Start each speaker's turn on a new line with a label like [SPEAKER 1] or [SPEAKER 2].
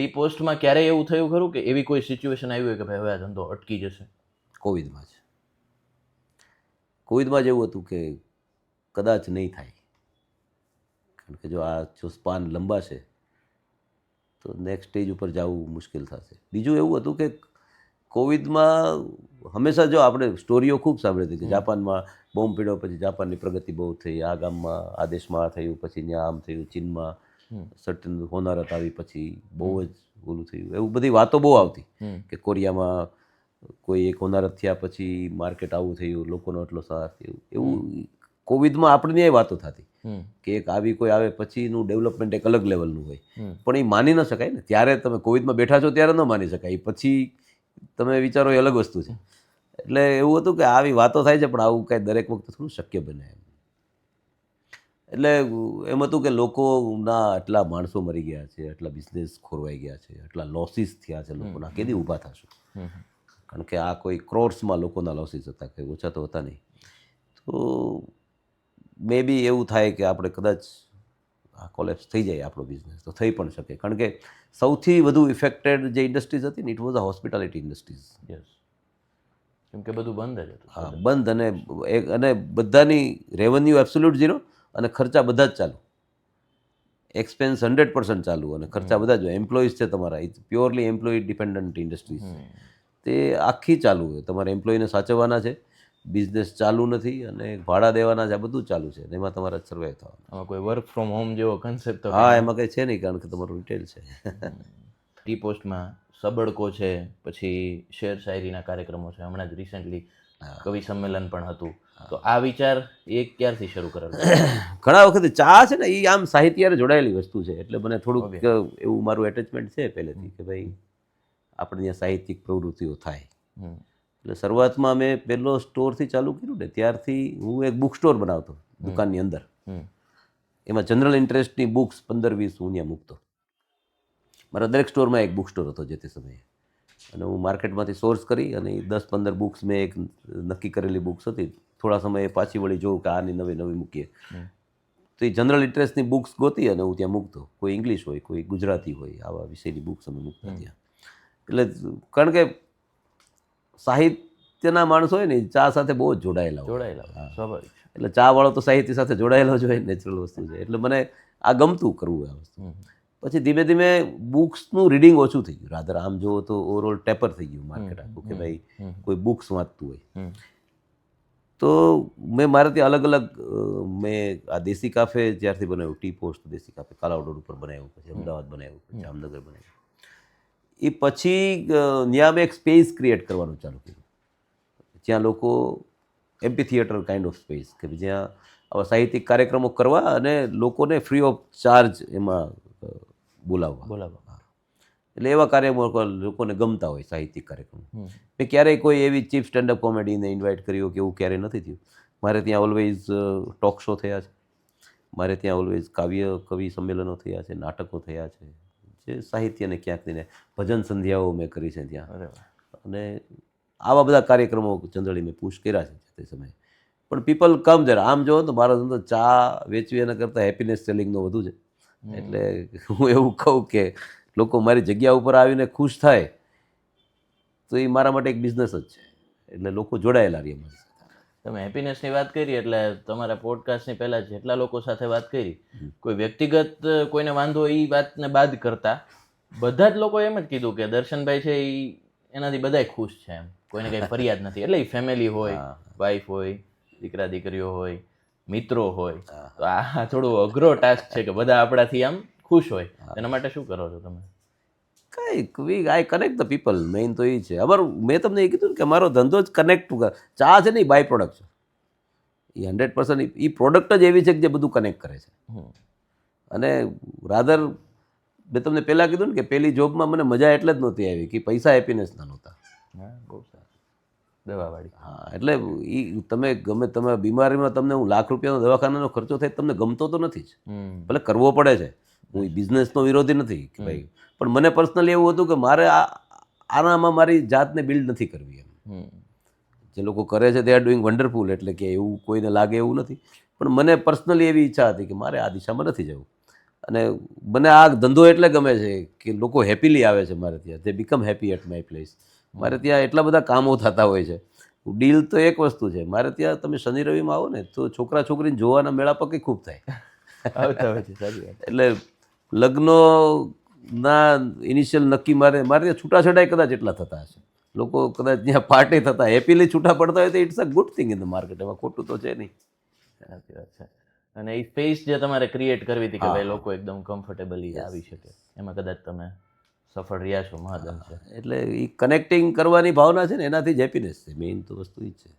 [SPEAKER 1] T પોસ્ટમાં ક્યારેય એવું થયું ખરું કે એવી કોઈ સિચ્યુએશન આવી હોય કે ભાઈ હવે આ ધંધો અટકી જશે?
[SPEAKER 2] કોવિડમાં જ એવું હતું કે કદાચ નહીં થાય, કારણ કે જો સ્પાન લંબાશે તો નેક્સ્ટ સ્ટેજ ઉપર જવું મુશ્કેલ થશે. બીજું એવું હતું કે કોવિડમાં હંમેશા જો આપણે સ્ટોરીઓ ખૂબ સાંભળી હતી કે જાપાનમાં બોમ્બ પીડ્યો પછી જાપાનની પ્રગતિ બહુ થઈ, આ ગામમાં આ દેશમાં આ થયું, પછી ત્યાં આમ થયું, ચીનમાં સર્ટન હોનારત આવી, પછી બહુ જ ઓલું થયું, એવું બધી વાતો બહુ આવતી કે કોરિયામાં કોઈ એક હોનારત થયા પછી માર્કેટ આવું થયું, લોકોનો એટલો સાથ થયું. એવું કોવિડમાં આપણને એ વાતો થતી કે એક આવી કોઈ આવે પછીનું ડેવલપમેન્ટ એક અલગ લેવલનું હોય, પણ એ માની ન શકાય ને. ત્યારે તમે કોવિડમાં બેઠા છો ત્યારે ન માની શકાય, પછી તમે વિચારો એ અલગ વસ્તુ છે. એટલે એવું હતું કે આવી વાતો થાય છે પણ આવું કાંઈ દરેક વખતે થોડું શક્ય બને એમ. એટલે એમ હતું કે લોકોના આટલા માણસો મરી ગયા છે, આટલા બિઝનેસ ખોરવાઈ ગયા છે, આટલા લોસીસ થયા છે લોકોના, કેદી ઊભા થશું? કારણ કે આ કોઈ ક્રોર્સમાં લોકોના લોસીસ હતા, કંઈ ઓછા તો હતા નહીં. તો મે બી એવું થાય કે આપણે કદાચ આ કોલેપ્સ થઈ જાય આપણો બિઝનેસ, તો થઈ પણ શકે. કારણ કે સૌથી વધુ ઇફેક્ટેડ જે ઇન્ડસ્ટ્રીઝ હતી ને, it was a hospitality industries.
[SPEAKER 1] Yes, કેમ કે બધું બંધ જ હતું.
[SPEAKER 2] હા, બંધ. અને બધાની રેવન્યુ એબ્સોલ્યુટ ઝીરો અને ખર્ચા બધા જ ચાલુ. એક્સપેન્સ 100% ચાલુ અને ખર્ચા બધા જ. એમ્પ્લોઈઝ છે તમારા, it's purely employ dependent industries છે. તે આખી ચાલુ હોય, તમારે એમ્પ્લોયને સાચવવાના છે, બિઝનેસ ચાલુ નથી અને ભાડા દેવાના છે, આ બધું ચાલુ છે. એમાં તમારે સર્વાઈવ થવાનું.
[SPEAKER 1] આમાં કોઈ વર્ક ફ્રોમ હોમ જેવો કન્સેપ્ટ તો
[SPEAKER 2] હા, એમાં કંઈ છે નહીં, કારણ કે તમારું રિટેલ છે.
[SPEAKER 1] ટી પોસ્ટમાં સબડકો છે, પછી શેર શાયરીના કાર્યક્રમો છે, હમણાં જ રિસેન્ટલી કવિ સંમેલન પણ હતું. તો આ વિચાર એ ક્યારથી શરૂ કરેલો?
[SPEAKER 2] ઘણા વખતે ચા છે ને એ આમ સાહિત્ય જોડાયેલી વસ્તુ છે, એટલે મને થોડુંક એવું મારું એટેચમેન્ટ છે પહેલેથી કે ભાઈ આપણે ત્યાં સાહિત્યિક પ્રવૃત્તિઓ થાય. એટલે શરૂઆતમાં મેં પહેલો સ્ટોરથી ચાલુ કર્યું ને, ત્યારથી હું એક બુક સ્ટોર બનાવતો દુકાનની અંદર. એમાં જનરલ ઇન્ટરેસ્ટની બુક્સ 15-20 હું ત્યાં મૂકતો. મારા દરેક સ્ટોરમાં એક બુક સ્ટોર હતો જે તે સમયે, અને હું માર્કેટમાંથી સોર્સ કરી અને 10-15 બુક્સ મેં એક નક્કી કરેલી બુક્સ હતી, થોડા સમયે પાછી વળી જોઉં કે આની નવી મૂકીએ, તો એ જનરલ ઇન્ટરેસ્ટની બુક્સ ગોતી અને હું ત્યાં મૂકતો. કોઈ ઇંગ્લિશ હોય, કોઈ ગુજરાતી હોય, આવા વિષયની બુક્સ અમે મૂકતા ત્યાં. એટલે કારણ કે સાહિત્યના માણસો હોય ને ચા સાથે બહુ જ જોડાયેલા
[SPEAKER 1] જોડાયેલા, સ્વાભાવિક.
[SPEAKER 2] એટલે ચાવાળો તો સાહિત્ય સાથે જોડાયેલો જ હોય, નેચરલ વસ્તુ છે. એટલે મને આ ગમતું કરવું આ વસ્તુ. પછી ધીમે ધીમે બુક્સનું રીડિંગ ઓછું થઈ ગયું. રાધર આમ જુઓ તો ઓવરઓલ ટેપર થઈ ગયું માર્કેટ આખું, કે ભાઈ કોઈ બુક્સ વાંચતું હોય. તો મેં મારે ત્યાં અલગ અલગ મેં આ દેશી કાફે જ્યારથી બનાવ્યું, ટી પોસ્ટ દેશી કાફે કાલાવડ રોડ ઉપર બનાવ્યું, પછી અમદાવાદ બનાવ્યું, પછી જામનગર બનાવ્યું. એ પછી ત્યાં મેં એક સ્પેસ ક્રિએટ કરવાનું ચાલુ કર્યું, જ્યાં લોકો MP theatre kind of space, કે જ્યાં આવા સાહિત્યિક કાર્યક્રમો કરવા અને લોકોને ફ્રી ઓફ ચાર્જ એમાં બોલાવવા. એટલે એવા કાર્યક્રમો લોકોને ગમતા હોય, સાહિત્યિક કાર્યક્રમો. મેં ક્યારેય કોઈ એવી ચીફ સ્ટેન્ડઅપ કોમેડીને ઇન્વાઇટ કર્યો કે એવું ક્યારેય નથી થયું. મારે ત્યાં ઓલવેઝ ટોક શો થયા છે, મારે ત્યાં ઓલવેઝ કવિ સંમેલનો થયા છે, નાટકો થયા છે, જે સાહિત્યને ક્યાંક ને ભજન સંધ્યાઓ મેં કરી છે ત્યાં. અને આવા બધા કાર્યક્રમો જનરલી મેં પુશ કર્યા છે તે સમયે. પણ પીપલ કમ ધેર. આમ જો તો મારો ધંધો ચા વેચવી એના કરતાં હેપીનેસ સેલિંગનો વધુ છે. એટલે હું એવું કહું કે લોકો મારી જગ્યા ઉપર આવીને ખુશ થાય તો એ મારા માટે એક બિઝનેસ જ છે. એટલે લોકો જોડાયેલા રહે મારી સાથે.
[SPEAKER 1] તમે હેપીનેસની વાત કરી એટલે તમારા પોડકાસ્ટની પહેલાં જેટલા લોકો સાથે વાત કરી, કોઈ વ્યક્તિગત કોઈને વાંધો એ વાતને બાદ કરતા બધા જ લોકો એમ જ કીધું કે દર્શનભાઈ છે એ એનાથી બધાય ખુશ છે એમ, કોઈને કંઈ ફરિયાદ નથી. એટલે ફેમિલી હોય, વાઈફ હોય, દીકરા દીકરીઓ હોય, મિત્રો હોય, તો આ થોડું અઘરો ટાસ્ક છે કે બધા આપણાથી આમ ખુશ હોય. એના માટે શું કરો છો તમે?
[SPEAKER 2] કંઈક આઈ કનેક્ટ ધ પીપલ. મેઇન તો એ છે. અમારું મેં તમને એ કીધું કે મારો ધંધો જ કનેક્ટ. ચા છે ને એ બાય પ્રોડક્ટ છે, એ 100% એ પ્રોડક્ટ જ એવી છે કે જે બધું કનેક્ટ કરે છે. અને રાધર મેં તમને પહેલાં કીધું ને કે પહેલી જોબમાં મને મજા એટલે જ નહોતી આવી કે પૈસા હેપીનેસના નહોતા.
[SPEAKER 1] બહુ સારું. દવાવાળી.
[SPEAKER 2] હા, એટલે એ તમે ગમે તમે બીમારીમાં તમને હું લાખ રૂપિયાનો દવાખાનાનો ખર્ચો થાય તમને ગમતો તો નથી જ, ભલે કરવો પડે છે. હું એ બિઝનેસનો વિરોધી નથી કે ભાઈ, પણ મને પર્સનલી એવું હતું કે મારે આનામાં મારી જાતને બિલ્ડ નથી કરવી એમ. જે લોકો કરે છે દે આર ડુઈંગ વન્ડરફુલ, એટલે કે એવું કોઈને લાગે એવું નથી, પણ મને પર્સનલી એવી ઈચ્છા હતી કે મારે આ દિશામાં નથી જવું. અને મને આ ધંધો એટલે ગમે છે કે લોકો હેપીલી આવે છે મારે ત્યાં, તે become happy at my place. મારે ત્યાં એટલા બધા કામો થતા હોય છે. ડીલ તો એક વસ્તુ છે, મારે ત્યાં તમે શનિ રવિમાં આવો ને તો છોકરા છોકરીને જોવાના મેળાપકે ખૂબ થાય.
[SPEAKER 1] આવતા હોય છે, સારી વાત.
[SPEAKER 2] એટલે લગ્નના ઇનિશિયલ નક્કી મારે ત્યાં છૂટાછેડાય કદાચ એટલા થતા હશે. લોકો કદાચ ત્યાં પાર્ટી થતા હેપીલી છૂટા પડતા હોય તો it's a good thing in the market, એમાં ખોટું તો છે નહીં.
[SPEAKER 1] સાચી વાત છે. અને એ સ્પેસ જે તમારે ક્રિએટ કરવી હતી કે ભાઈ લોકો એકદમ કમ્ફર્ટેબલી આવી શકે, એમાં કદાચ તમે સફળ રહ્યા છો, મહાદમ છે.
[SPEAKER 2] એટલે એ કનેક્ટિંગ કરવાની ભાવના છે ને, એનાથી જ હેપીનેસ છે, મેઇન તો વસ્તુ એ જ છે.